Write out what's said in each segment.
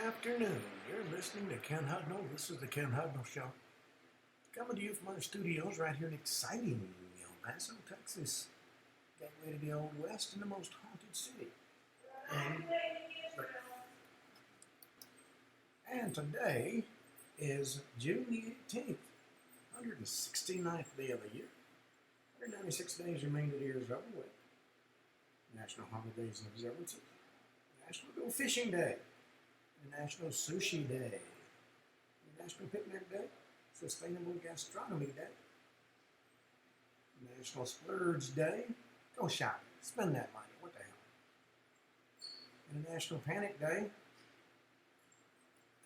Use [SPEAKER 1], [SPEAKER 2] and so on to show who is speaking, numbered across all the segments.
[SPEAKER 1] afternoon. You're listening to Ken Hudnall. This is the Ken Hudnall Show. Coming to you from our studios right here in exciting El Paso, Texas. Gateway to the Old West and the most haunted city. And today is June the 18th, 169th day of the year. 196 days remain to the year's over with. National Holidays and Observances. National Go Fishing Day. National Sushi Day. National Picnic Day. Sustainable Gastronomy Day. National Splurge Day. Go shopping. Spend that money. What the hell? International Panic Day.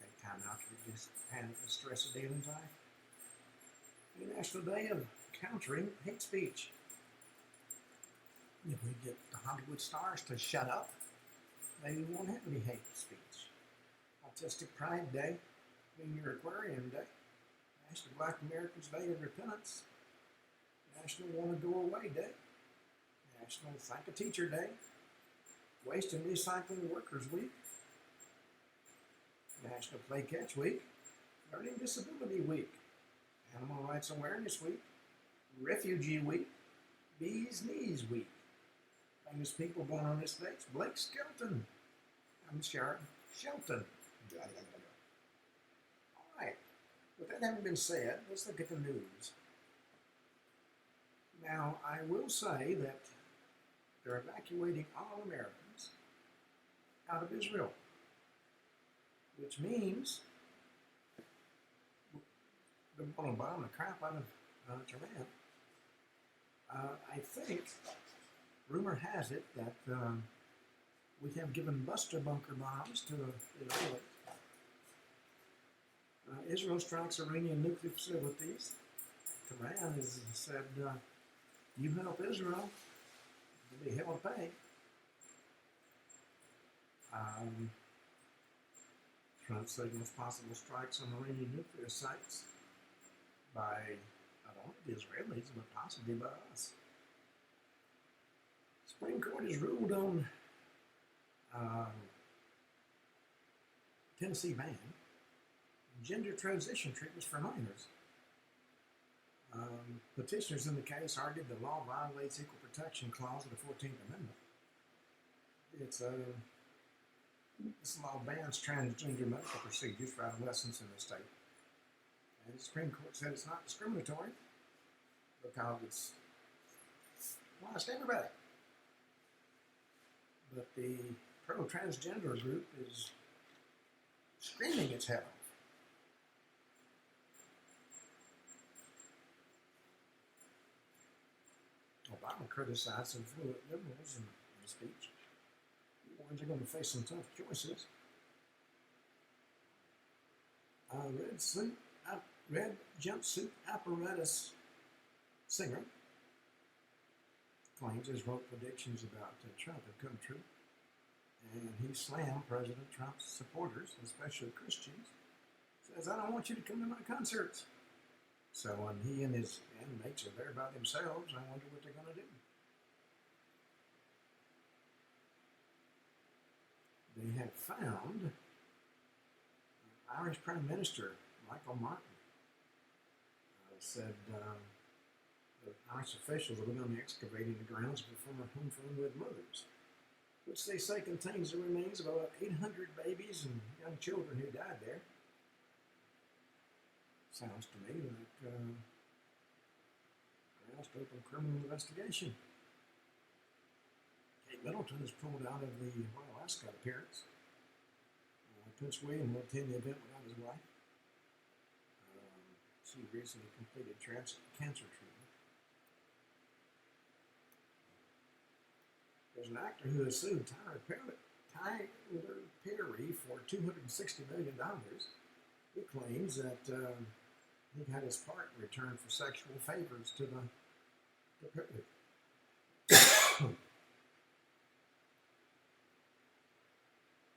[SPEAKER 1] Take time out to reduce panic and stress of daily life. International Day of Countering Hate Speech. If we get the Hollywood stars to shut up, maybe we won't have any hate speech. Autistic Pride Day, being your Aquarium Day. National Black Americans Day of Repentance. National Wanna Go Away Day. National Thank a Teacher Day. Waste and Recycling Workers Week. National Play Catch Week. Learning Disability Week. Animal Rights Awareness Week. Refugee Week. Bees Knees Week. Famous people born on this date: Blake Shelton. I'm Sharon Shelton. All right. With that having been said, let's look at the news. Now, I will say that they're evacuating all Americans out of Israel, which means they're going to bomb the crap out of Iran. I think, rumor has it that we have given Buster Bunker bombs to Israel. Israel strikes Iranian nuclear facilities. Iran has said, you help Israel, you'll be hell to pay. Trump signals possible strikes on Iranian nuclear sites by not only the Israelis, but possibly by us. Supreme Court has ruled on Tennessee ban gender transition treatments for minors. Petitioners in the case argued the law violates equal protection clause of the 14th Amendment. This law bans transgender medical procedures for adolescents in the state. And the Supreme Court said it's not discriminatory because it's applies to everybody. But the pro-transgender group is screaming its head off. Obama criticized some fluent liberals in his speech. The ones are going to face some tough choices. Red jumpsuit apparatus singer claims his vote predictions about Trump have come true. And he slammed President Trump's supporters, especially Christians. Says, I don't want you to come to my concerts. So when he and his bandmates are there by themselves, I wonder what they're going to do. They have found Irish Prime Minister Michael Martin said the Irish officials have begun excavating the grounds of a former home for unwed mothers, which they say contains the remains of about 800 babies and young children who died there. Sounds to me like grounds to open criminal investigation. Kate Middleton is pulled out of the Royal Ascot appearance. Prince William will attend the event without his wife. She recently completed cancer treatment. There's an actor who has sued Tyler Perry for $260 million. He claims that he had his part returned for sexual favors to Perry.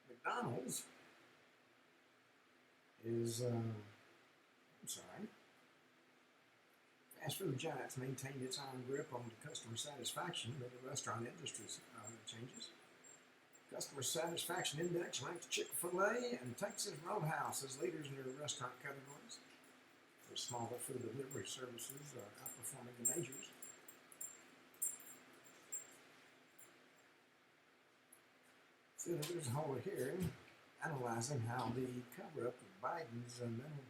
[SPEAKER 1] McDonald's is, fast food giants maintained its iron grip on the customer satisfaction, but the restaurant industry changes. Customer Satisfaction Index ranks Chick-fil-A and Texas Roadhouse as leaders in their restaurant categories. Their smaller food delivery services are outperforming the majors. Senators hold a hearing analyzing how the cover-up of Biden's mental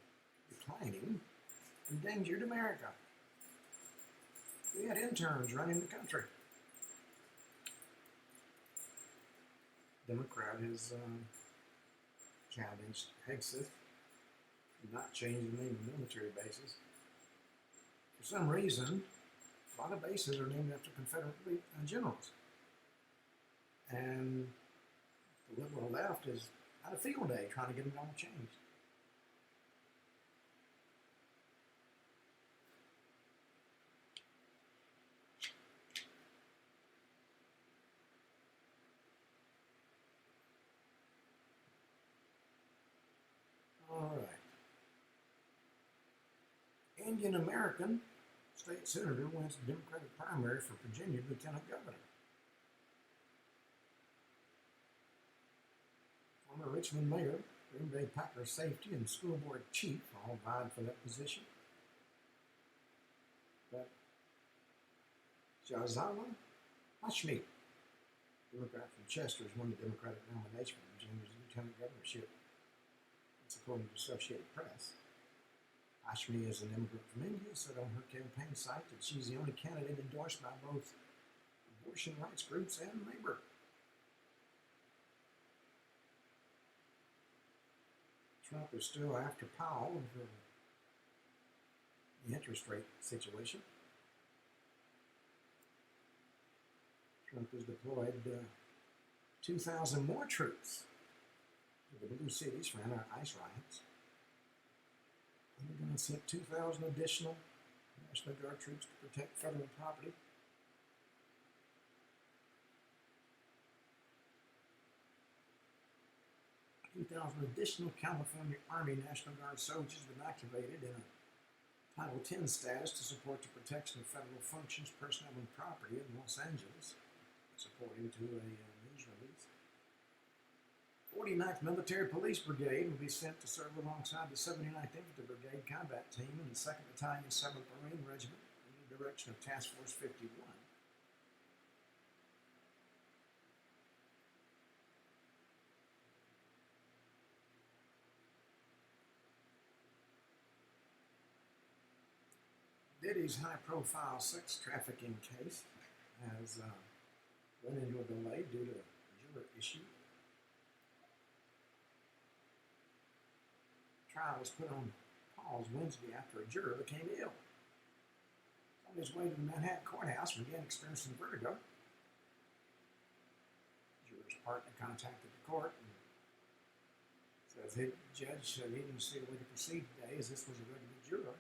[SPEAKER 1] declining endangered America. We had interns running the country. Democrat has challenged Hegseth to not change the name of military bases. For some reason, a lot of bases are named after Confederate generals. And the liberal left is had a field day trying to get them all changed. All right. Indian American state senator wins the Democratic primary for Virginia lieutenant governor. Former Richmond mayor, Green Bay Packers safety, and school board chief all vied for that position. But Shahzada Hashmi, Democrat from Chester, has won the Democratic nomination for Virginia's lieutenant governorship. That's according to Associated Press. Hashmi is an immigrant from India, said on her campaign site that she's the only candidate endorsed by both abortion rights groups and Labour. Trump is still after Powell over the interest rate situation. Trump has deployed 2,000 more troops to the blue cities for anti-ICE riots. And they're going to send 2,000 additional National Guard troops to protect federal property. Additional California Army National Guard soldiers have been activated in a Title X status to support the protection of federal functions, personnel, and property in Los Angeles, according to a news release. 49th Military Police Brigade will be sent to serve alongside the 79th Infantry Brigade combat team and the 2nd Battalion, 7th Marine Regiment in the direction of Task Force 51. Diddy's high-profile sex trafficking case has went into a delay due to a juror issue. Trial was put on pause Wednesday after a juror became ill. On his way to the Manhattan courthouse, began experiencing vertigo. The juror's partner contacted the court and says the judge said he didn't see a way to proceed today as this was a regular juror.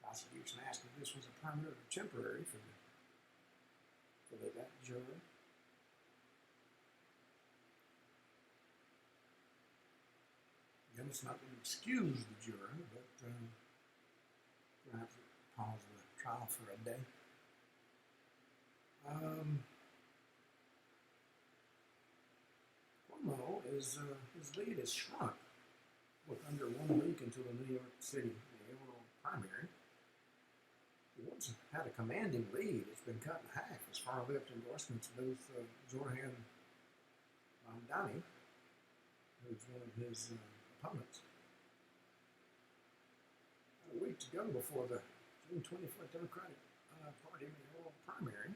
[SPEAKER 1] Prosecution asked if this was a permanent or temporary for that juror. Again, it's not going to excuse the juror, but perhaps pause the trial for a day. Cuomo his lead has shrunk with under 1 week until the New York City mayoral primary. He once had a commanding lead. It's been cut in half as far-left endorsements both Zoran Mamdani, who's one of his opponents. A week to go before the June 24th Democratic Party mayoral primary.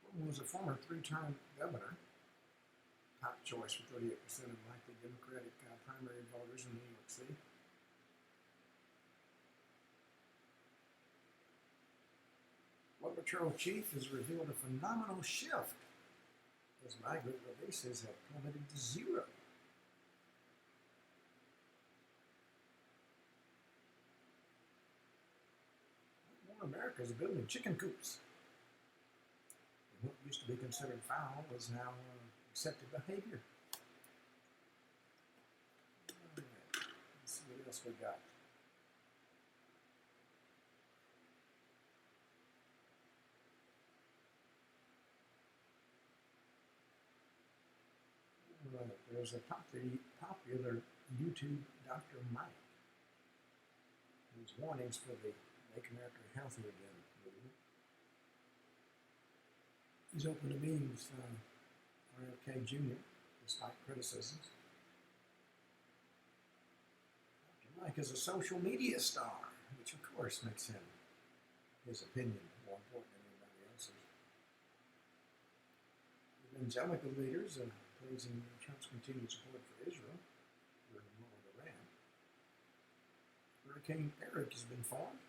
[SPEAKER 1] Cuomo was a former 3-term governor, top choice for 38% of likely Democratic primary voters in New York City. Border Patrol chief has revealed a phenomenal shift as migrant releases have plummeted to zero. More Americans are building chicken coops. And what used to be considered foul is now accepted behavior. All right, let's see what else we got. There's a popular YouTube Dr. Mike whose warnings for the Make America Healthy Again movement. He's open to meetings RFK Jr. despite criticisms. Dr. Mike is a social media star, which of course makes his opinion more important than anybody else's. Evangelical leaders are praising Trump's continued support for Israel during the war with Iran. Hurricane Eric has been formed.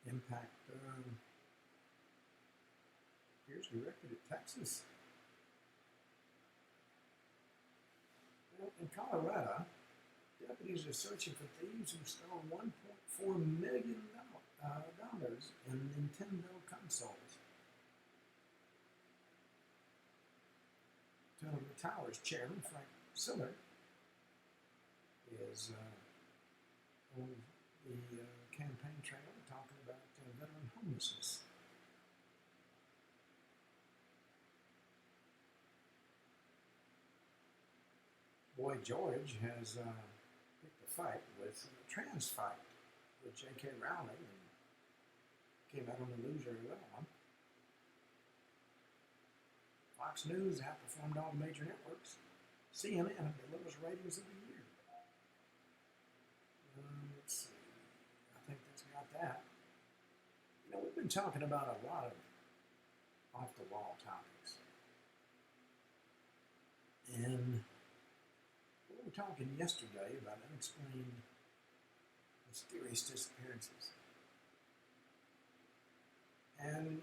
[SPEAKER 1] Impact appears directed at Texas. Well, in Colorado, deputies are searching for thieves who stole $1.4 million in Nintendo consoles. Tenement Towers chairman Frank Siller is on the campaign trail talking about veteran homelessness. Boy George has picked a fight with a trans fight with J.K. Rowling and came out on the news very well on. Fox News outperformed all the major networks. CNN had the lowest ratings of the year. Let's see. I think that's got that. You know, we've been talking about a lot of off-the-wall topics. And we were talking yesterday about unexplained mysterious disappearances. And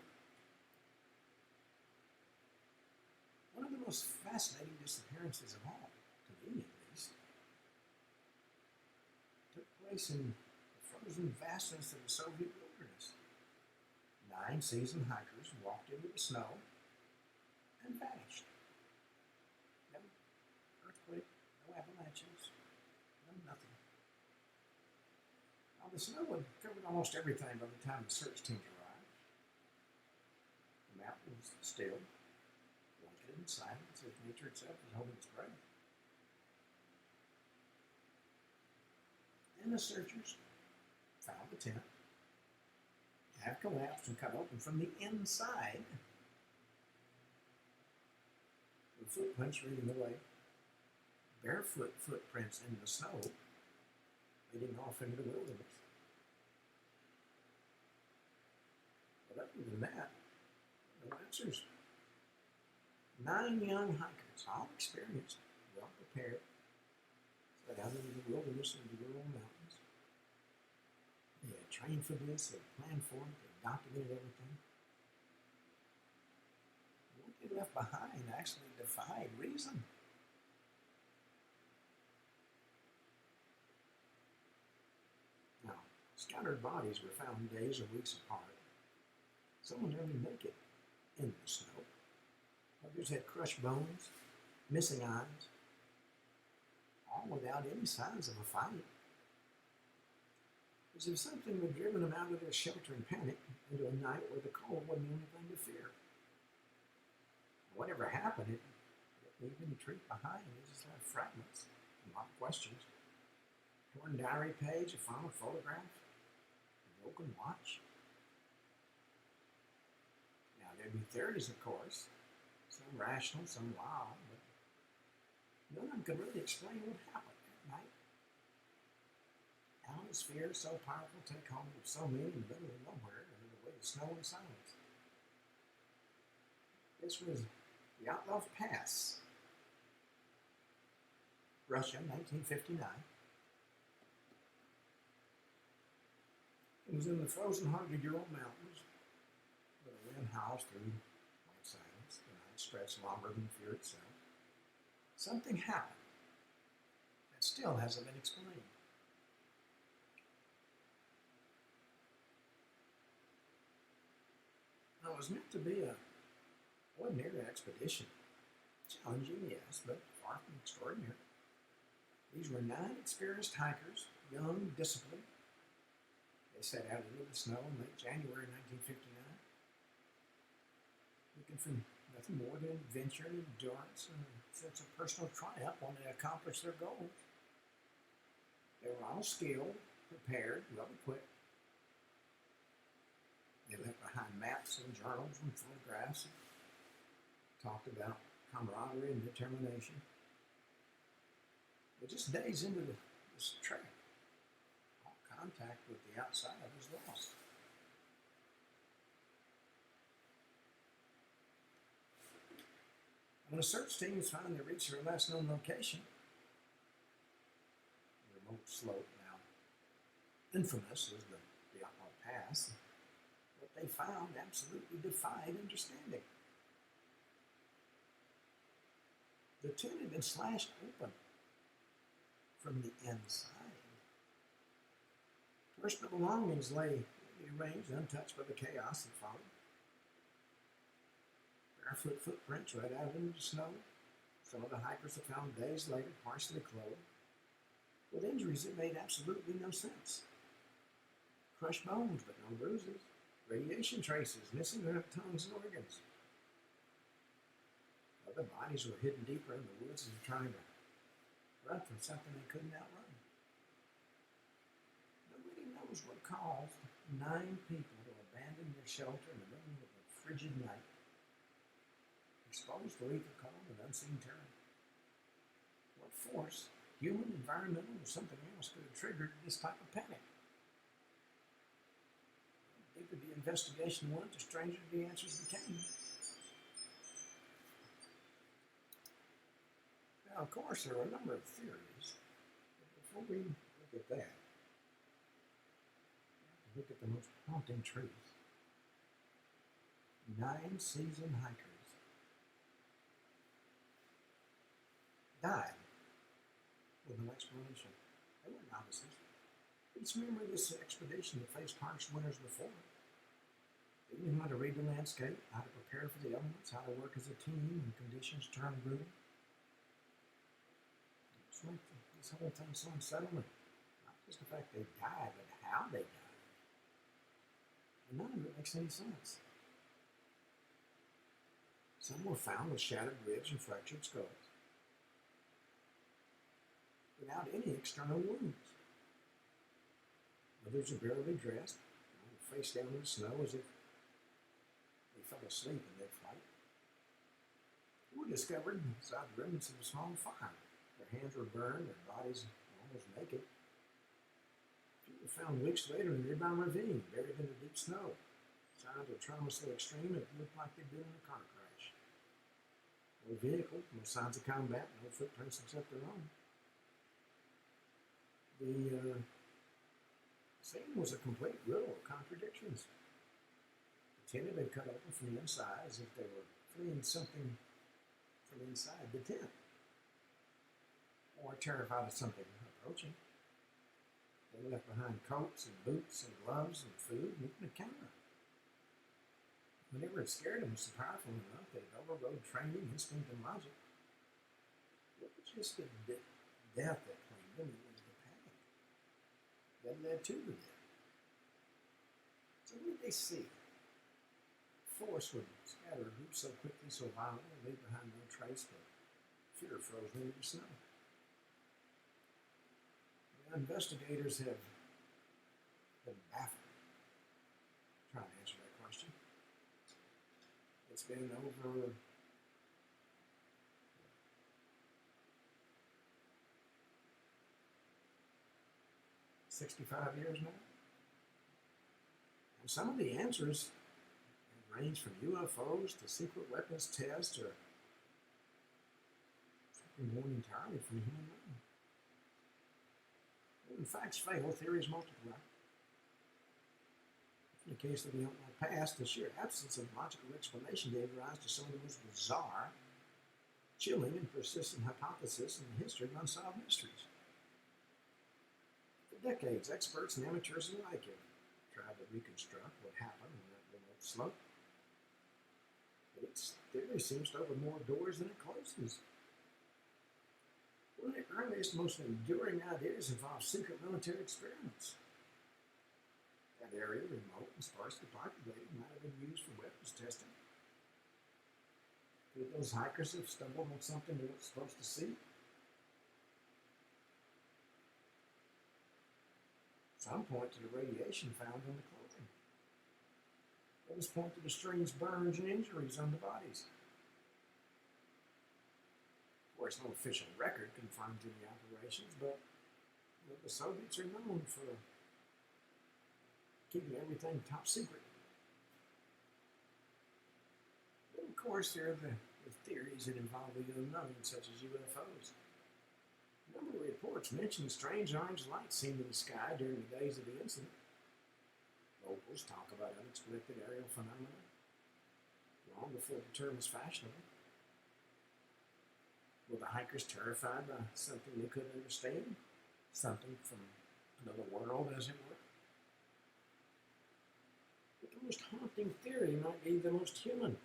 [SPEAKER 1] one of the most fascinating disappearances of all, to me at least, took place in the frozen vastness of the Soviet wilderness. 9 seasoned hikers walked into the snow and vanished. No earthquake, no avalanches, no nothing. Now, the snow had covered almost everything by the time the search teams arrived. The mountain was still, blanketed in silence, as nature itself was holding its breath. And the searchers found the tent, half collapsed and cut open from the inside. The footprints leading the way, barefoot footprints in the snow, leading off into the wilderness. But other than that, no answers. 9 young hikers, all experienced, well prepared, set out into the wilderness of the rural mountains. They had trained for this, they had planned for it, they documented everything. What they left behind actually defied reason. Now, scattered bodies were found days or weeks apart. Some were nearly naked in the snow. Others had crushed bones, missing eyes, all without any signs of a fight. As if something had driven them out of their shelter in panic into a night where the cold wasn't the only thing to fear. Whatever happened, it didn't leave any truth behind. It just left fragments and a lot of questions. Torn diary page, a final photograph, a broken watch. Now, there'd be theories, of course, some rational, some wild, but none of them could really explain what happened that night. How does fear so powerful take hold of so many in the middle of nowhere and in the way of snow and silence? This was the Outlaw Pass, Russia, 1959. It was in the frozen 100-year-old mountains where the wind howls through white silence. The night stretched longer than fear itself. Something happened that still hasn't been explained. Now, it was meant to be an ordinary expedition. Challenging, yes, but far from extraordinary. These were 9 experienced hikers, young, disciplined. They set out into the snow in late January 1959, looking for nothing more than adventure, endurance, and a sense of personal triumph when they accomplished their goals. They were all skilled, prepared, well equipped. They left behind maps and journals and photographs and talked about camaraderie and determination. But just days into this trek, all contact with the outside was lost. When the search teams finally reached their last known location, a remote slope now infamous as the Hudnall Pass, what they found absolutely defied understanding. The tent had been slashed open from the inside. Personal belongings lay arranged, untouched by the chaos that followed. Barefoot footprints right out into the snow. Some of the hikers were found days later, partially clothed, with injuries that made absolutely no sense. Crushed bones, but no bruises. Radiation traces, missing their tongues and organs. Other bodies were hidden deeper in the woods and trying to run from something they couldn't outrun. Nobody knows what caused 9 people to abandon their shelter in the middle of a frigid night, exposed to lethal cold and unseen terror. What force, human, environmental, or something else, could have triggered this type of panic? The deeper the investigation went, the stranger the answers became. Now, of course, there are a number of theories, but before we look at that, we have to look at the most haunting truth. 9 seasoned hikers died with no explanation. They were novices. Each member of this expedition had faced harsh winters before. They knew how to read the landscape, how to prepare for the elements, how to work as a team when conditions turned brutal. It's like this whole thing so unsettling. Not just the fact they died, but how they died. And none of it makes any sense. Some were found with shattered ribs and fractured skulls, without any external wounds. Others are barely dressed, face down in the snow as if they fell asleep in mid-flight. They were discovered inside the remnants of a small fire. Their hands were burned, their bodies almost naked. Few were found weeks later in a nearby ravine, buried in the deep snow. Signs of trauma so extreme it looked like they'd been in a car crash. No vehicle, no signs of combat, no footprints except their own. The scene was a complete riddle of contradictions. The tent had been cut open from the inside as if they were fleeing something from inside the tent, or terrified of something approaching. They left behind coats and boots and gloves and food and even a camera. Whenever it scared them so powerful enough that it overrode training, instinct, and logic, it was just the death that claimed them. It was the panic that led to the death. So what did they see? Force would scatter a group so quickly, so violently, and leave behind no trace but fear frozen into the snow. The investigators have been baffled trying to answer that question. It's been over 65 years now. And some of the answers range from UFOs to secret weapons tests or something more entirely from human mind. When facts fail, theories multiply. In the case of the Hudnall Pass, the sheer absence of logical explanation gave rise to some of the most bizarre, chilling, and persistent hypotheses in the history of unsolved mysteries. For decades, experts and amateurs alike have tried to reconstruct what happened on that remote slope. But its theory seems to open more doors than it closes. One of the earliest, most enduring ideas involved secret military experiments. That area, remote and sparsely populated, might have been used for weapons testing. Could those hikers have stumbled on something they weren't supposed to see? Some point to the radiation found in the clothing. Others point to the strange burns and injuries on the bodies. Of course, no official record confirms any operations, but the Soviets are known for keeping everything top secret. But of course, there are the theories that involve the unknown, such as UFOs. A number of reports mention strange orange lights seen in the sky during the days of the incident. Locals talk about unexpected aerial phenomena long before the term was fashionable. Were the hikers terrified by something they couldn't understand? Something from another world, as it were? But the most haunting theory might be the most human.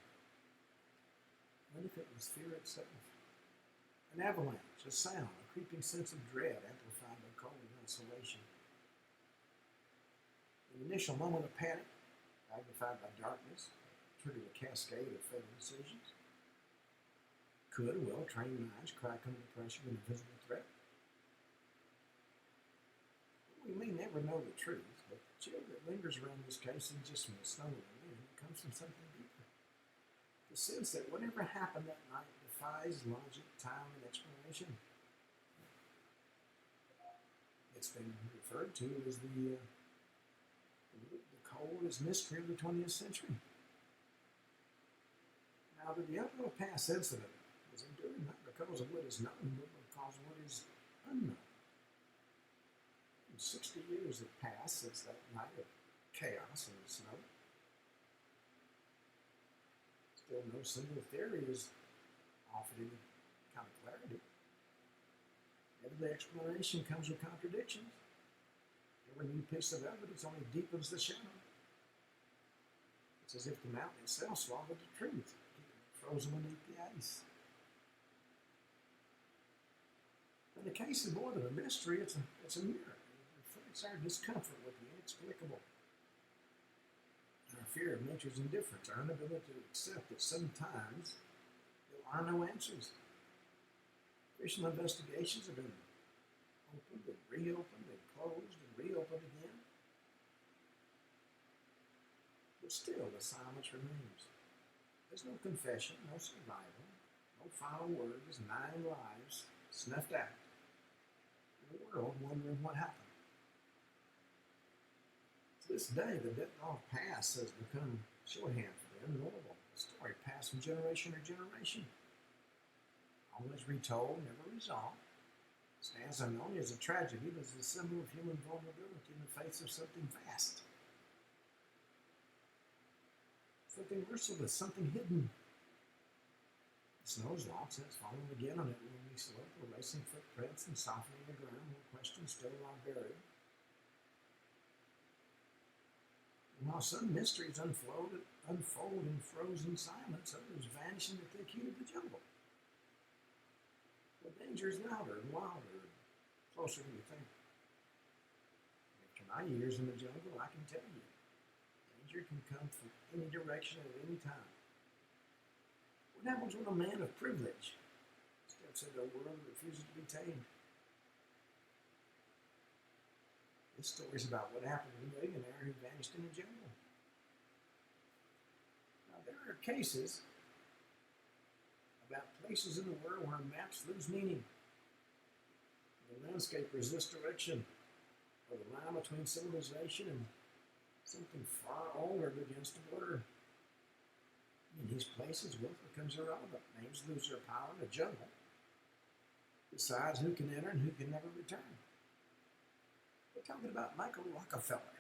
[SPEAKER 1] What if it was fear itself? An avalanche, a sound, a creeping sense of dread amplified by cold and isolation. An initial moment of panic, magnified by darkness, triggered a cascade of fatal decisions. Could well-trained minds crack under the pressure of an invisible threat? We may never know the truth, but the chill that lingers around this case isn't just from the snow and the wind. It comes from something deeper. The sense that whatever happened that night defies logic, time, and explanation. It's been referred to as the coldest mystery of the 20th century. Now, the Hudnall Pass incident was enduring not because of what is known, but because of what is unknown. 60 years have passed since that night of chaos in the snow. Still no single theory is offered any kind of clarity. Every explanation comes with contradictions. Every new piece of evidence only deepens the shadow. It's as if the mountain itself swallowed the truth, frozen beneath the ice. And the case is more than a mystery, it's a mirror. It's our discomfort with the inexplicable, our fear of nature's indifference, our inability to accept that sometimes there are no answers. Official investigations have been opened and reopened and closed and reopened again. But still, the silence remains. There's no confession, no survival, no final word. There's 9 lives snuffed out. And the world wondering what happened. To this day, the Hudnall Pass has become shorthand for the unknowable. The story passed from generation to generation. Always retold, never resolved. It stands not only as a tragedy, but as a symbol of human vulnerability in the face of something vast. Something merciless, something hidden. The snow's long since fallen again on that lonely slope, erasing footprints and softening the ground where questions still lie buried. And while some mysteries unfold in frozen silence, others vanish in the thick heat of the jungle. The danger is louder and wilder, and closer than you think. After my years in the jungle, I can tell you, danger can come from any direction at any time. What happens when a man of privilege steps into a world that refuses to be tamed? This story is about what happened to a millionaire who vanished in the jungle. Now, there are cases about places in the world where maps lose meaning. The landscape resists direction, or the line between civilization and something far older begins to blur. In these places, wealth becomes irrelevant. Names lose their power in the jungle. Decides who can enter and who can never return. We're talking about Michael Rockefeller.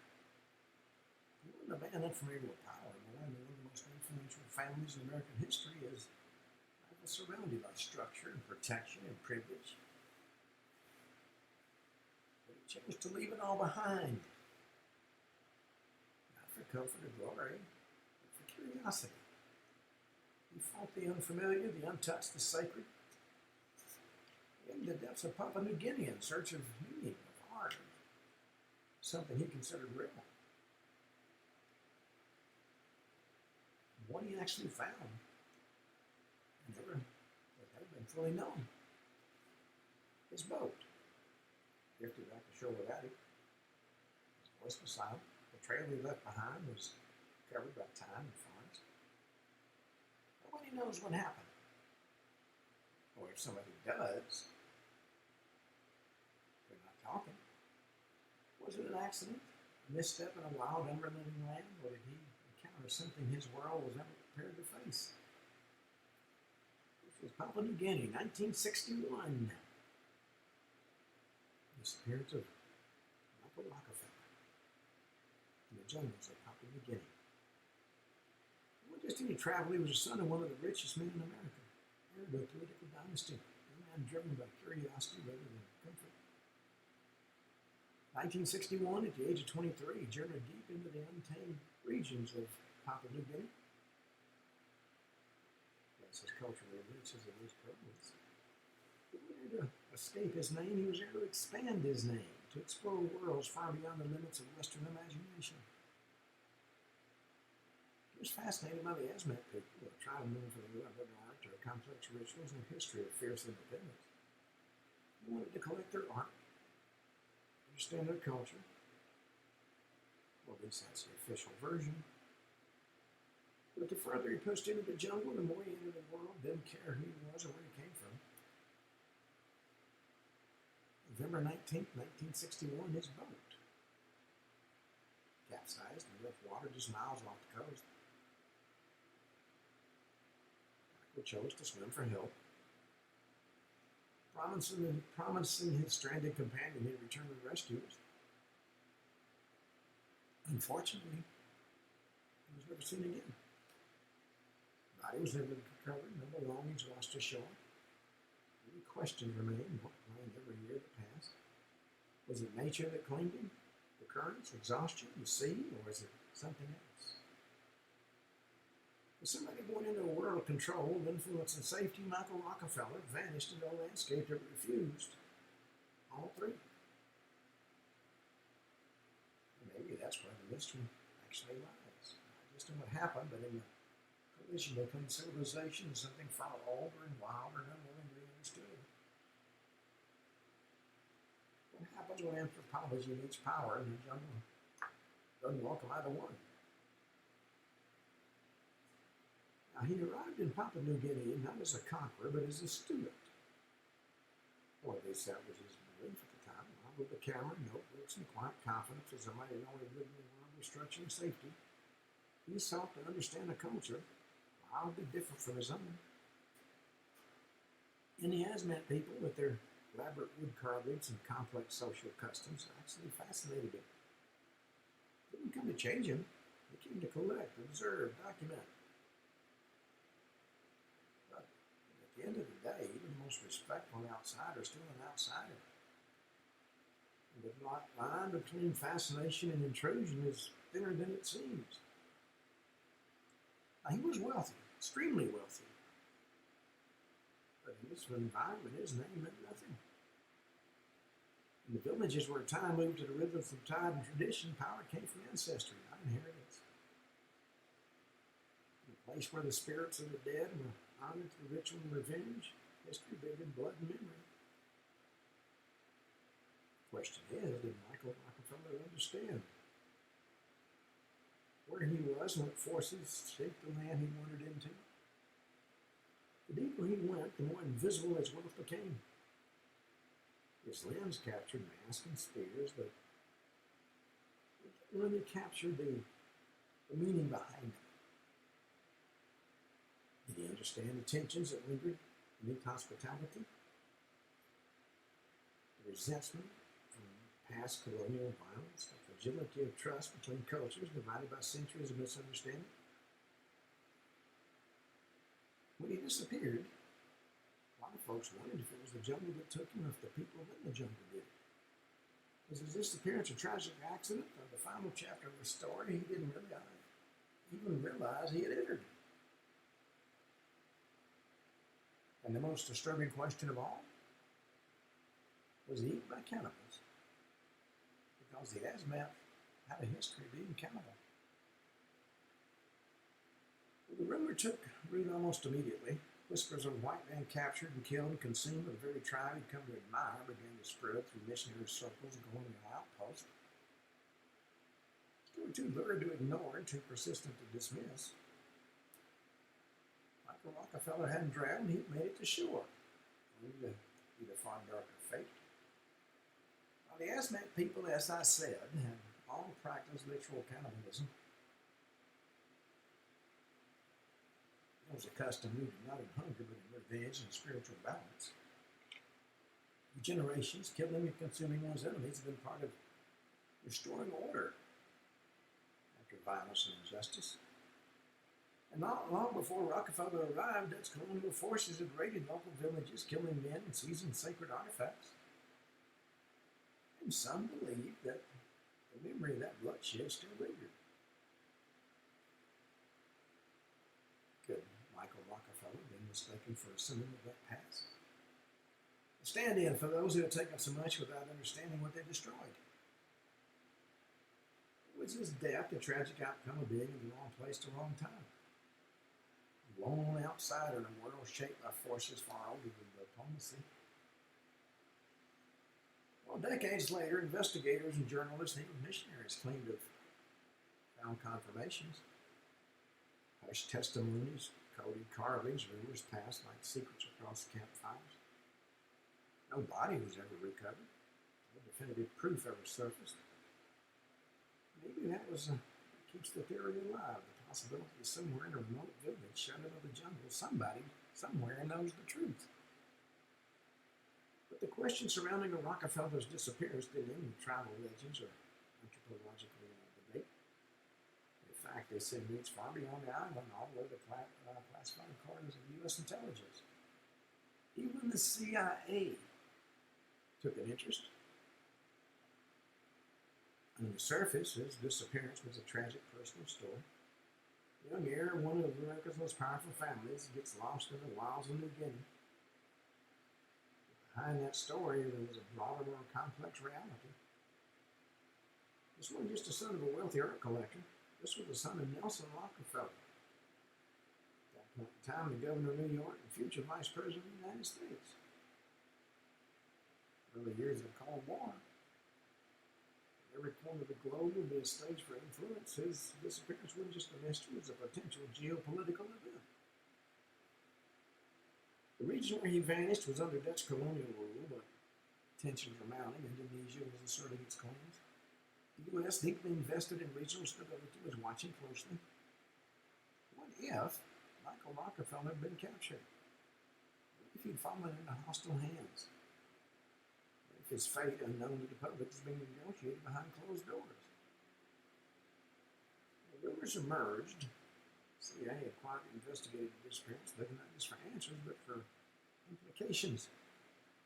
[SPEAKER 1] He wasn't a man unfamiliar with power, but one of the most influential families in American history is surrounded by structure and protection and privilege. But he chose to leave it all behind. Not for comfort or glory, but for curiosity. He fought the unfamiliar, the untouched, the sacred. In the depths of Papua New Guinea in search of meaning, of art, something he considered real. What he actually found fully known. His boat drifted back to shore without him. His voice was silent. The trail he left behind was covered by time and forest. Nobody knows what happened. Or if somebody does, they're not talking. Was it an accident? A misstep in a wild, unrelenting land? Or did he encounter something his world was never prepared to face? This was Papua New Guinea, 1961. Disappearance of Michael Rockefeller in the jungles of Papua New Guinea. He wasn't just any traveler, he was the son of one of the richest men in America, heir to a political dynasty, a man driven by curiosity rather than comfort. 1961, at the age of 23, he journeyed deep into the untamed regions of Papua New Guinea. As his culturally rich as it is prevalent. He wanted to escape his name, he was there to expand his name, to explore worlds far beyond the limits of Western imagination. He was fascinated by the Asmat people, a tribe known for their love of art, their complex rituals, and a history of fierce independence. He wanted to collect their art, understand their culture, or at least that's the official version. But the further he pushed into the jungle, the more he entered the world, didn't care who he was or where he came from. November 19th, 1961, his boat capsized and left water just miles off the coast. Michael chose to swim for help, promising his stranded companion he'd return to the rescuers. Unfortunately, he was never seen again. The body was never recovered, no belongings washed ashore. Many questions remained, multiplying every year that passed. Was it nature that claimed him? The currents, exhaustion, the sea, or was it something else? Was somebody born into a world of control, influence, and safety? Michael Rockefeller vanished into a landscape that refused all three. And maybe that's where the mystery actually lies. Not just in what happened, but in the collision between civilization and something far older and wilder than willingly understood. What happens when anthropology meets power and the jungle doesn't welcome either one? Now, he arrived in Papua New Guinea not as a conqueror, but as a student. Or at least that was his belief at the time. Armed with a camera, notebooks, and quiet confidence as somebody who only lived in a world of structure and safety, he sought to understand a culture wildly different from his own. And the Asmat people, with their elaborate wood carvings and complex social customs, actually fascinated him. They didn't come to change him. They came to collect, observe, document. But at the end of the day, even the most respectful outsider is still an outsider. And the line between fascination and intrusion is thinner than it seems. Now, he was wealthy, extremely wealthy. But in this environment, his name meant nothing. In the villages where time moved to the rhythms of tide and tradition, power came from ancestry, not inheritance. In a place where the spirits of the dead were honored through ritual and revenge, history bigger than blood and memory. The question is, did Michael Rockefeller understand where he was and what forces shaped the land he wandered into? The deeper he went, the more invisible his wealth became. His lens captured masks and spears, but it didn't really capture the meaning behind them. Did he understand the tensions that lingered beneath hospitality? The resentment from past colonial violence, the fragility of trust between cultures divided by centuries of misunderstanding? When he disappeared, a lot of folks wondered if it was the jungle that took him or if the people in the jungle did it. Was his disappearance a tragic accident or the final chapter of the story he didn't even realize he had entered? And the most disturbing question of all, was he eaten by cannibals? Because the Asmat had a history of being cannibal. The rumor took root almost immediately. Whispers of a white man captured and killed and consumed by the very tribe he'd come to admire began to spread through missionary circles and colonial outposts. They were too lurid to ignore and too persistent to dismiss. Michael Rockefeller hadn't drowned, he'd made it to shore, only to meet a far darker fate. While the Aztec people, as I said, had all practiced ritual cannibalism, it was a custom rooted not in hunger but in revenge and spiritual balance. For generations, killing and consuming one's enemies had been part of restoring order after violence and injustice. And not long before Rockefeller arrived, Dutch colonial forces had raided local villages, killing men and seizing sacred artifacts. And some believed that the memory of that bloodshed still lingered. Could Michael Rockefeller have been mistaken for a symbol of that past? A stand-in for those who had taken so much without understanding what they destroyed. Was his death the tragic outcome of being in the wrong place at the wrong time? A lone outsider in a world shaped by forces far older than diplomacy. Well, decades later, investigators and journalists and even missionaries claimed to have found confirmations. Hushed testimonies, coded carvings, rumors passed like secrets across campfires. No body was ever recovered. No definitive proof ever surfaced. Maybe that was what keeps the theory alive. The possibility is somewhere in a remote village, shut into the jungle, somebody somewhere knows the truth. But the question surrounding the Rockefeller's disappearance didn't end with tribal legends or anthropological debate. In fact, they said it reached far beyond the island, all the way to classified corners of U.S. intelligence. Even the CIA took an interest. On the surface, his disappearance was a tragic personal story. Young heir of one of America's most powerful families gets lost in the wilds of New Guinea. Behind that story, there was a broader, more complex reality. This wasn't just the son of a wealthy art collector. This was the son of Nelson Rockefeller. At that point in time, the governor of New York and future vice president of the United States. Early years of the Cold War. Every corner of the globe would be a stage for influence. His disappearance wasn't just a mystery, it was a potential geopolitical event. The region where he vanished was under Dutch colonial rule, but tensions were mounting. Indonesia was asserting its claims. The U.S., deeply invested in regional stability, was watching closely. What if Michael Rockefeller had been captured? What if he'd fallen into hostile hands? His fate, unknown to the public, is being negotiated behind closed doors. The rumors emerged. CIA had quietly investigated the disappearance, looking not just for answers, but for implications.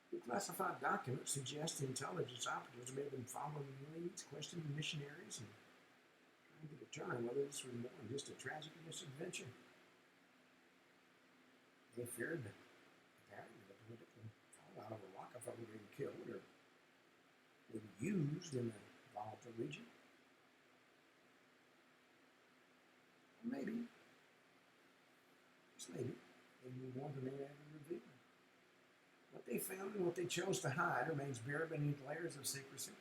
[SPEAKER 1] The classified documents suggest the intelligence operatives may have been following leads, questioning missionaries, and trying to determine whether this was more than just a tragic misadventure. They feared that apparently the political fallout of a Rockefeller being killed or used in the volatile region. Maybe, just maybe, they knew more than they ever revealed. What they found and what they chose to hide remains buried beneath layers of secrecy.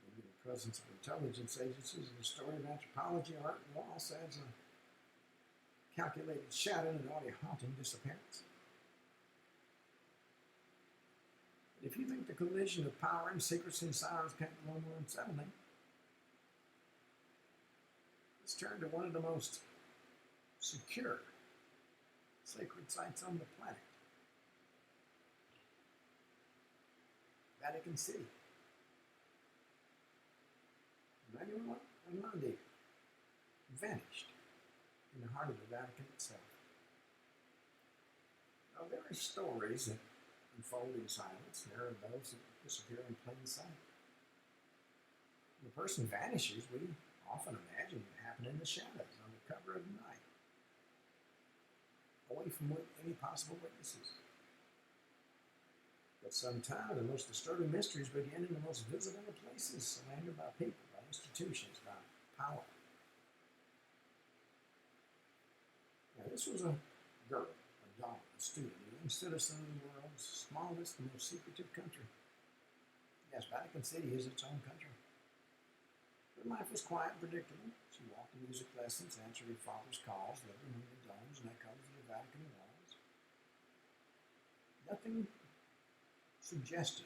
[SPEAKER 1] Maybe the presence of intelligence agencies in the story of anthropology, art, and loss adds a calculated shadow and already haunting disappearance. If you think the collision of power and secrecy and silence can't be a little more unsettling, let's turn to one of the most secure sacred sites on the planet. Vatican City. Emmanuel Armandi vanished in the heart of the Vatican itself. Now, there are stories that unfold in silence. There are those that disappear in plain sight. When a person vanishes, we often imagine it happened in the shadows, on the cover of the night, away from any possible witnesses. But sometimes the most disturbing mysteries begin in the most visible of places, surrounded by people, by institutions, by power. Now, this was a girl, a daughter, a student, a young citizen of the world's smallest and most secretive country. Yes, Vatican City is its own country. Her life was quiet and predictable. She walked to music lessons, answered her father's calls, lived among the domes and echoes of the Vatican walls. Nothing suggested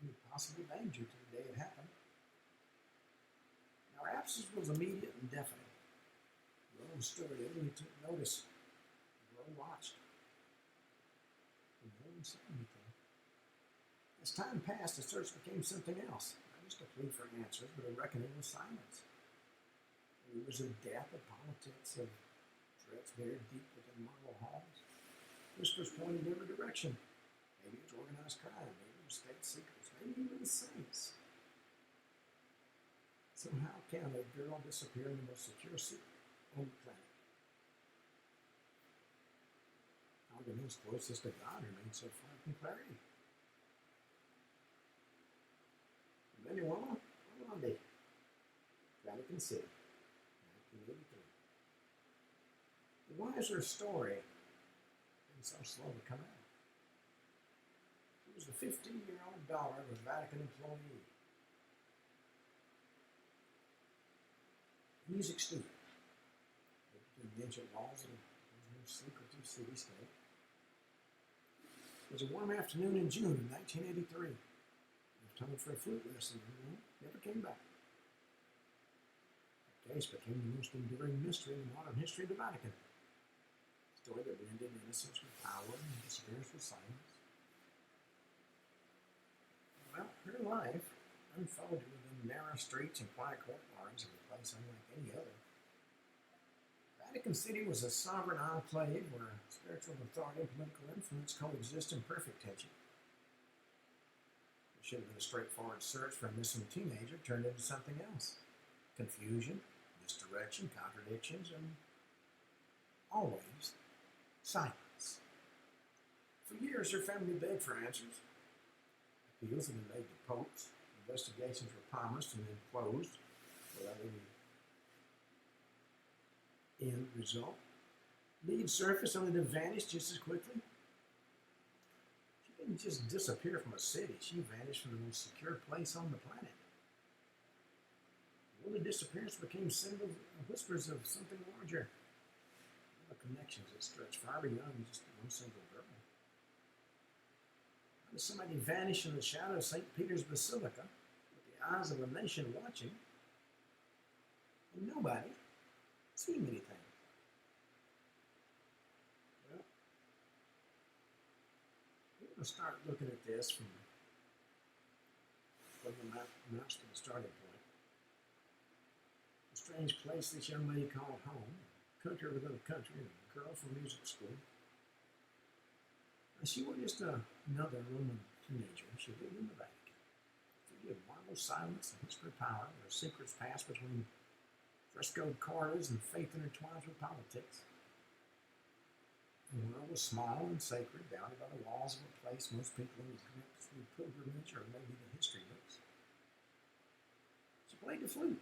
[SPEAKER 1] any possible danger to the day it happened. Now, her absence was immediate and definite. The world stood there, and he took notice. The world watched. And no one said anything. As time passed, the search became something else. Not just a plea for answers, but a reckoning with silence. Rumors of death, of politics, of threats buried deep within marble halls. Whispers pointed in every direction. Maybe it's organized crime, maybe it's state secrets, maybe even saints. So how can a girl disappear in the most secure city on the planet? How can those closest to God remain so far from clarity? Venezuela, Vatican City, 1983. Why is her story been so slow to come out? She was the 15-year-old daughter of a Vatican employee, a music student, between the ancient walls of the most secretive city-state. It was a warm afternoon in June of 1983. Time for a flute lesson, never came back. The case became the most enduring mystery in modern history of the Vatican. A story that blended innocence with power and disappearance with silence. Well, her life unfolded within narrow streets and quiet courtyards of a place unlike any other. Vatican City was a sovereign enclave where spiritual authority and political influence coexist in perfect tension. Should have been a straightforward search for a missing teenager turned into something else. Confusion, misdirection, contradictions, and always silence. For years, her family begged for answers. Appeals had been made to popes. Investigations were promised and then closed without any end result. Leads surfaced only to vanish just as quickly. She didn't just disappear from a city, she vanished from the most secure place on the planet. The early disappearance became symbols and whispers of something larger. The connections that stretched far beyond just one single girl. How does somebody vanish in the shadow of St. Peter's Basilica with the eyes of a nation watching and nobody seeing anything? We'll start looking at this from the mouse to the starting point. A strange place this young lady called home, a country within a country, and a girl from music school. And she was just another Roman teenager. She lived in the Vatican. Free of marble silence and whispered power, where secrets passed between frescoed corridors and faith intertwines with politics. The world was small and sacred, bounded by the walls of a place most people would connect through pilgrimage or maybe the history books. She played the flute.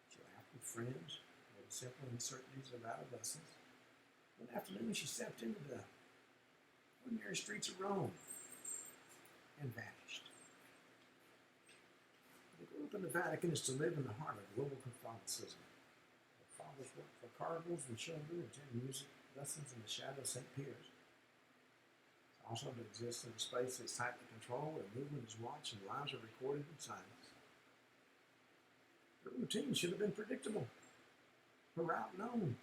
[SPEAKER 1] She laughed with friends, or the simple uncertainties of adolescence. One afternoon, she stepped into the ordinary streets of Rome and vanished. The goal in the Vatican is to live in the heart of global Catholicism. Her fathers worked for cardinals and children, attended music lessons in the shadow of St. Peter's. It's also to exist in a space that's tightly controlled, where movement is watched and lives are recorded in silence. Her routine should have been predictable. Her route known.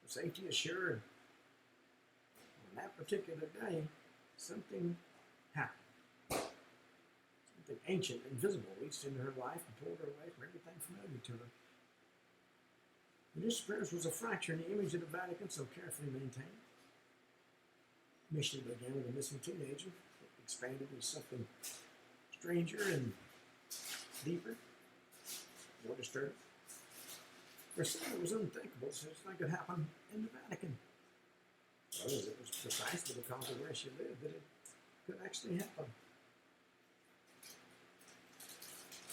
[SPEAKER 1] Her safety assured. On that particular day, something happened. Something ancient and visible reached into her life and pulled her away from everything familiar to her. The disappearance was a fracture in the image of the Vatican so carefully maintained. Mission began with a missing teenager. It expanded into something stranger and deeper, more disturbing. For some, it was unthinkable such a thing could happen in the Vatican. For others, it was precisely because of where she lived that it could actually happen.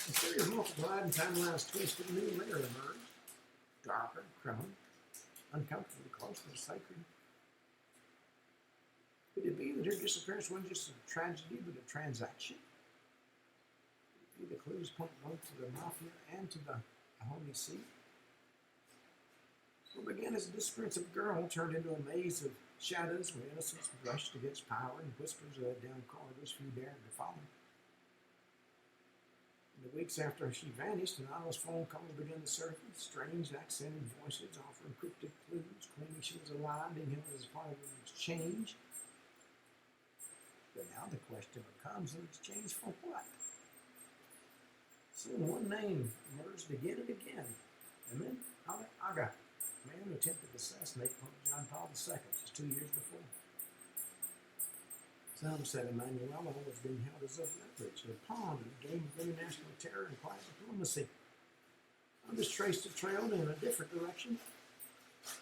[SPEAKER 1] The series multiplied and timelines twisted, a new layer emerged. Darker, criminal, uncomfortably close to the sacred. Could it be that her disappearance wasn't just a tragedy, but a transaction? Could it be the clues point both to the mafia and to the Holy See? What began as a disappearance of a girl turned into a maze of shadows where innocence brushed against power and whispers led down corridors few dared to follow. In the weeks after she vanished, anonymous phone calls began to surface, strange accented voices offering cryptic clues, claiming she was alive, being held as part of an exchange. But now the question becomes, an exchange for what? Soon one name emerged again and again. Amen. Aga, man who attempted to assassinate Pope John Paul II just 2 years before. Some said Emmanuel was being held as a leverage, a pawn in a game of international terror and quiet diplomacy. Others traced the trail in a different direction,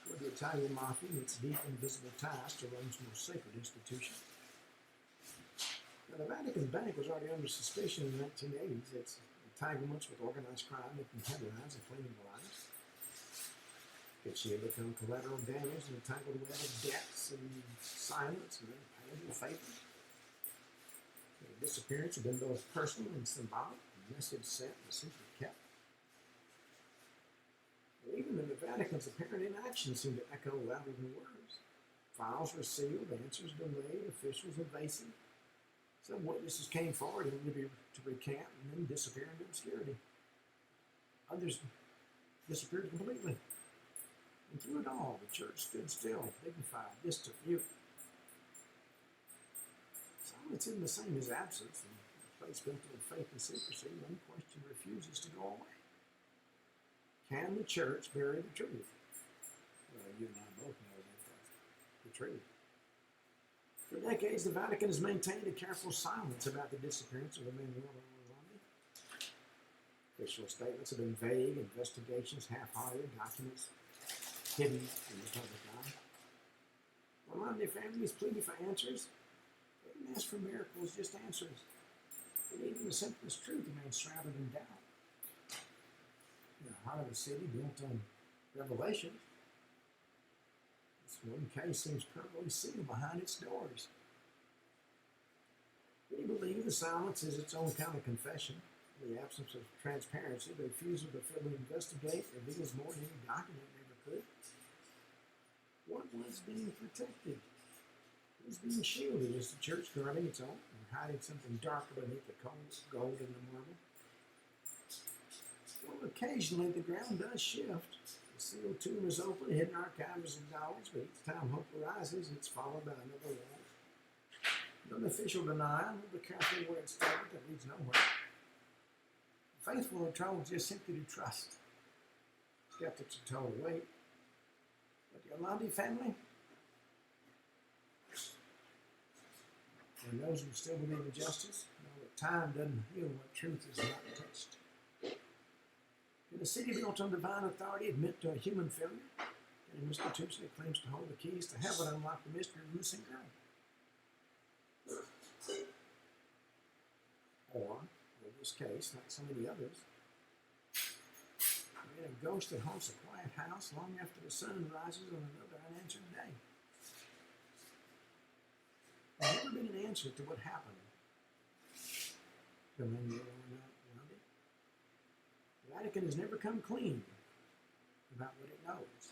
[SPEAKER 1] where the Italian mafia and its deep invisible ties to Rome's most sacred institution. Now, the Vatican Bank was already under suspicion in the 1980s. Its entanglements with organized crime had contaminated and claiming lives. Could she have become collateral damage in a tangled web of debts and silence and unpayable favors? Could a disappearance have been both personal and symbolic, a message sent and a secret kept? Well, even in the Vatican's apparent inaction seemed to echo louder than words. Files were sealed, answers delayed, officials evasive. Some witnesses came forward only to recant and then disappear into obscurity. Others disappeared completely. And through it all, the church stood still, dignified, distant, mute. Silence isn't the same as absence, and a place built on faith and secrecy, one question refuses to go away. Can the church bury the truth? Well, you and I both know that that's the truth. For decades, the Vatican has maintained a careful silence about the disappearance of Emmanuel Orlandi. Official statements have been vague, investigations half-hearted, documents hidden in the public eye. Orlandi families pleading for answers. They didn't ask for miracles, just answers. And even the simplest truth remains shrouded in doubt. In the heart of a city built on revelation, this one case seems permanently sealed behind its doors. Many believe the silence is its own kind of confession. The absence of transparency, the refusal to fully investigate, reveals more than any document ever could. What was being protected? What was being shielded? Is the church guarding its own or hiding something darker beneath the cold gold and the marble? Well, occasionally the ground does shift. The sealed tomb is open, hidden archives acknowledged, but each time hope arises, it's followed by another wall. No official denial, no be careful where it's started, that leads nowhere. The faithful are told just simply to trust. Skeptics are told to wait. But the Orlandi family, and those who still believe in justice, know that time doesn't heal what truth is not touched. Can a city built on divine authority admit to a human failure? Can an institution that claims to hold the keys to heaven unlock the mystery of the missing girl? Or, in this case, like so many others, we're in a ghost that haunts a quiet house long after the sun rises on another unanswered day. There's never been an answer to what happened to Emmanuel Orlandi. The Vatican has never come clean about what it knows.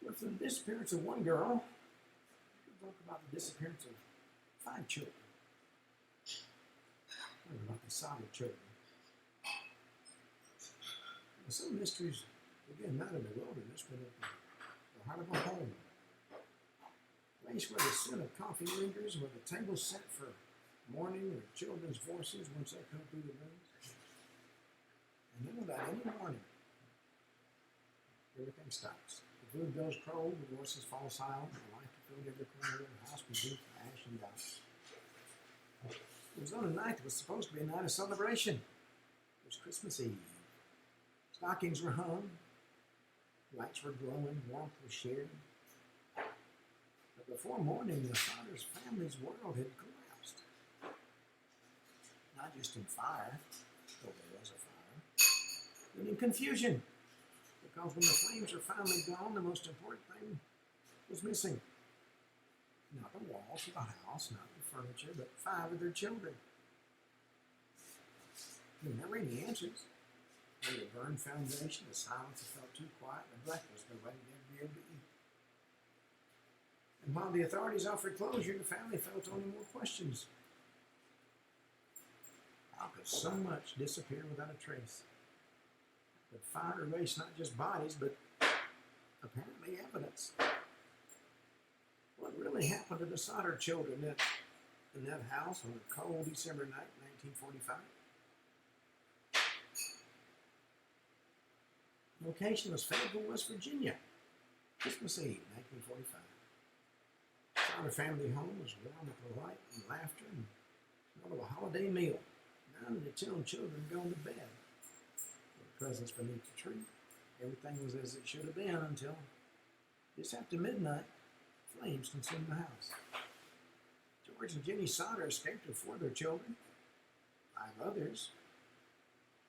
[SPEAKER 1] But for the disappearance of one girl, we can talk about the disappearance of 5 children. What about the solid children? And some mysteries begin not in the wilderness, but at the heart of a home. A place where the scent of coffee lingers, where the table's set for morning, where children's voices once echo through the rooms. And then without any warning, everything stops. The food goes cold, the voices fall silent, the light filled every corner of the house reduced to ash and dust. It was on a night that was supposed to be a night of celebration. It was Christmas Eve. Stockings were hung, lights were glowing, warmth was shared. But before morning, the father's family's world had collapsed. Not just in fire, though there was a fire, and in confusion, because when the flames were finally gone, the most important thing was missing. Not the walls of the house, not the furniture, but 5 of their children. There were never any answers. The burned foundation, the silence that felt too quiet, the breakfast nobody would ever be able to eat. And while the authorities offered closure, the family felt only more questions. How could so much disappear without a trace? How could fire erase not just bodies, but apparently evidence? What really happened to the Sodder children in that house on a cold December night, 1945? The location was Fayetteville, West Virginia, Christmas Eve, 1945. The Sodder family home was warm with light and laughter and smell of a holiday meal. 9 of the 10 children had gone to bed. There were presents beneath the tree. Everything was as it should have been until just after midnight, flames consumed the house. George and Jenny Sodder escaped with 4 of their children. 5 others,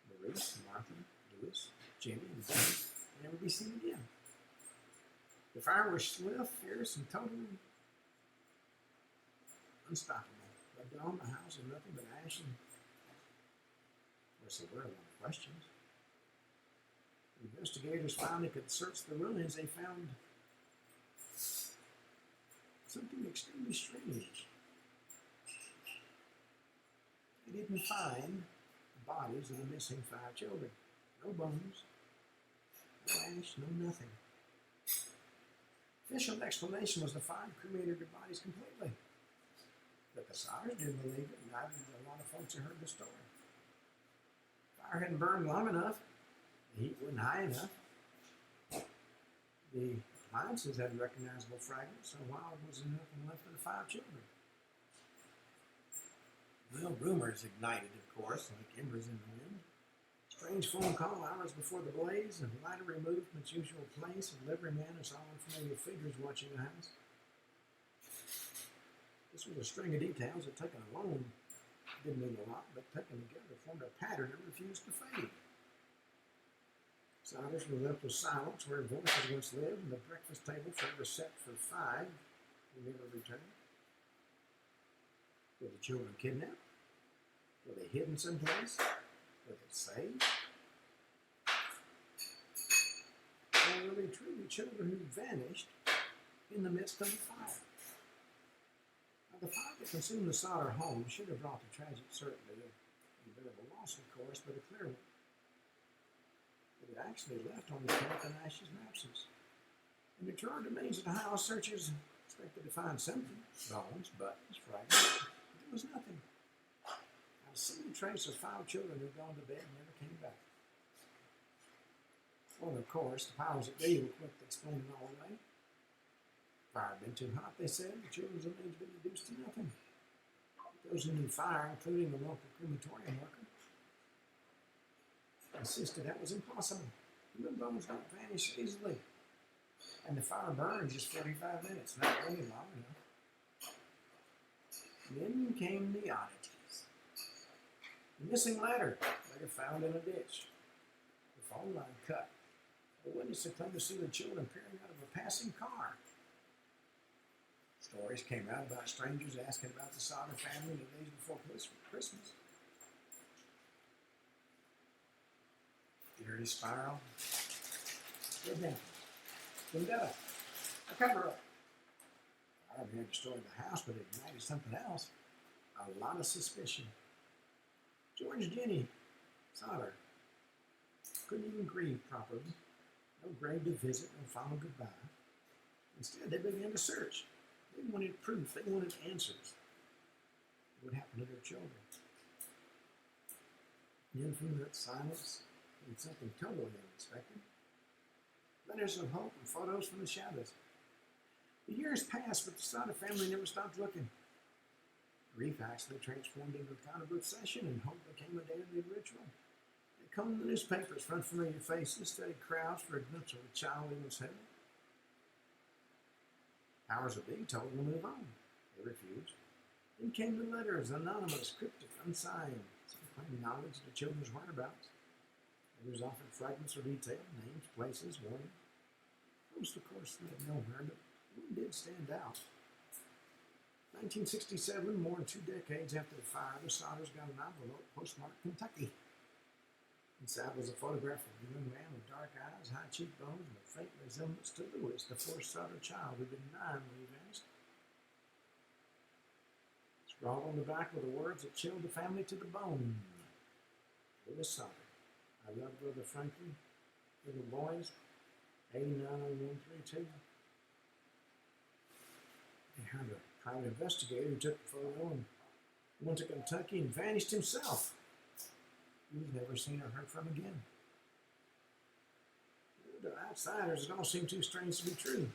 [SPEAKER 1] Maurice, Martha, Louis, Jenny, and Ben, will never be seen again. The fire was swift, fierce, and totally unstoppable. By dawn, the house was nothing but ash and, of course, there were a lot of questions. The investigators finally could search the ruins. They found something extremely strange. They didn't find the bodies of the missing 5 children. No bones, no ash, no nothing. Official explanation was the fire cremated their bodies completely. But the Sodders didn't believe it, and neither did a lot of folks who heard the story. The fire hadn't burned long enough. The heat wasn't high enough. The appliances had recognizable fragments, so wild was nothing left of the 5 children. Well, rumors ignited, of course, like embers in the wind. Strange phone call hours before the blaze, and lighter removed from its usual place, and liveryman and saw unfamiliar figures watching the house. This was a string of details that, taken alone, didn't mean a lot, but taken together formed a pattern that refused to fade. Sodders were left with silence where voices once lived, and the breakfast table forever set for 5 who never returned. Were the children kidnapped? Were they hidden someplace? Were they saved? Or were they truly children who vanished in the midst of the fire? Now, the fire that consumed the Sodder home should have brought the tragic certainty of unbearable loss, of course, but a clear one. It had actually left on the camp and ashes and absence. In the charred remains of the house, searchers expected to find something: bones, buttons, fragments. But there was nothing. Not a single trace of 5 children who had gone to bed and never came back. Well, of course, the powers that be were quick to explain it all away. Fire had been too hot, they said. The children's remains had been reduced to nothing. Those who knew fire, including the local crematorium worker, insisted that was impossible. Human bones don't vanish easily. And the fire burned just 45 minutes, not really long enough. Then came the oddities. The missing ladder found in a ditch. The phone line cut. The witness had claimed to see the children peering out of a passing car. Stories came out about strangers asking about the Sodder family the days before Christmas. Eerie spiral. Kidnapping. Vendetta. A cover-up. I haven't destroyed the house, but it ignited something else. A lot of suspicion. George and Jenny Sodder couldn't even grieve properly. No grave to visit, no final goodbye. Instead, they began to search. They wanted proof. They wanted answers. What happened to their children? And then from that silence came something totally unexpected. Letters of hope and photos from the shadows. The years passed, but the Sodder family never stopped looking. Grief actually transformed into a kind of obsession, and hope became a daily ritual. They combed the newspapers for unfamiliar faces, studied crowds for a glimpse of a child in was heaven. Powers that be told them to move on. They refused. Then came the letters, anonymous, cryptic, unsigned, some claiming knowledge of the children's whereabouts. Others offered fragments or detail, names, places, warning. Most, of course, led nowhere, but one did stand out. 1967, more than 2 decades after the fire, the Sodders got an envelope postmarked Kentucky. Inside was a photograph of a young man with dark eyes, high cheekbones, and a faint resemblance to Lewis, the fourth Sodder child who'd been 9 when he vanished. Scrawled on the back were the words that chilled the family to the bone. Lewis Sodder, I love Brother Frankie, little boys, 890132. They hired a private investigator who took the photo and went to Kentucky and vanished himself. He was never seen or heard from again. To outsiders, it all seemed too strange to be true.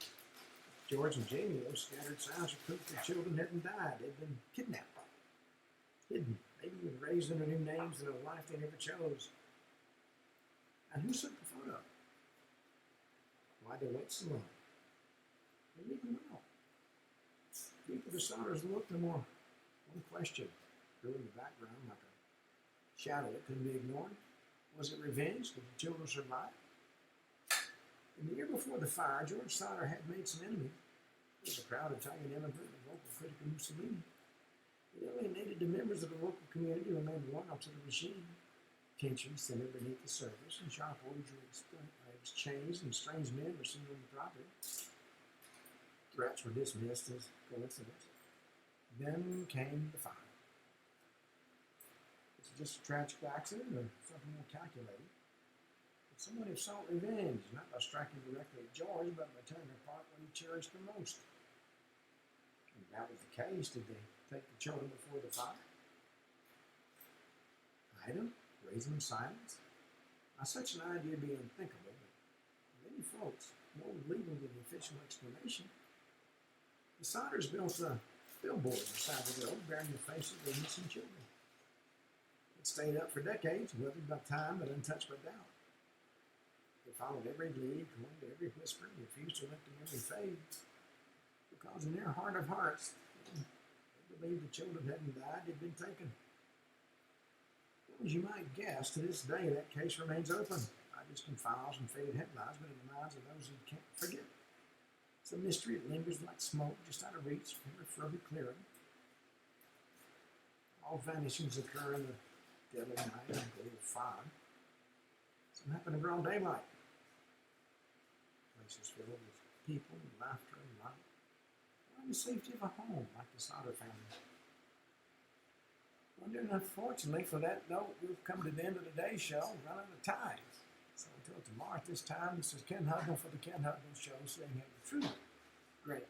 [SPEAKER 1] George and Jamie, those scattered sounds of proof their children hadn't died. They'd been kidnapped, hidden, maybe even raised under new names in a life they never chose. And who took the photo? Why'd they wait so long? They didn't know. Deep of the Sodders looked, and one question grew in the background like a shadow that couldn't be ignored. Was it revenge? Did the children survive? In the year before the fire, George Sodder had made some enemies. He was a proud Italian immigrant and local critic of Mussolini. He alienated the members of the local community who remained loyal to the regime. Tensions simmered beneath the surface, and sharp orders were exchanged, and strange men were seen on the property. Threats were dismissed as coincidence. Then came the fire. Was it just a tragic accident or something more calculated? But someone who sought revenge, not by striking directly at George, but by tearing apart what he cherished the most. And if that was the case, did they take the children before the fire? Hide them? Raise them in silence? Now, such an idea would be unthinkable, but many folks more legal than the official explanation. The Sodders built a billboard beside the road bearing the faces of their missing children. It stayed up for decades, weathered by time but untouched by doubt. They followed every lead, clung to every whisper, and refused to let the memory fade. Because in their heart of hearts, they believed the children hadn't died, they'd been taken. Well, as you might guess, to this day that case remains open, not just in files and faded headlines, but in the minds of those who can't forget. It's a mystery that lingers like smoke just out of reach from every further clearing. All vanishings occur in the dead of night and glow of fire. Some happen in broad daylight. Places filled with people and laughter and light. Or in the safety of a home like the Sodder family. Wondering, unfortunately, for that note, we've come to the end of today's show, run out of time. So until tomorrow at this time, this is Ken Hudnall for the Ken Hudnall Show, saying have a truly great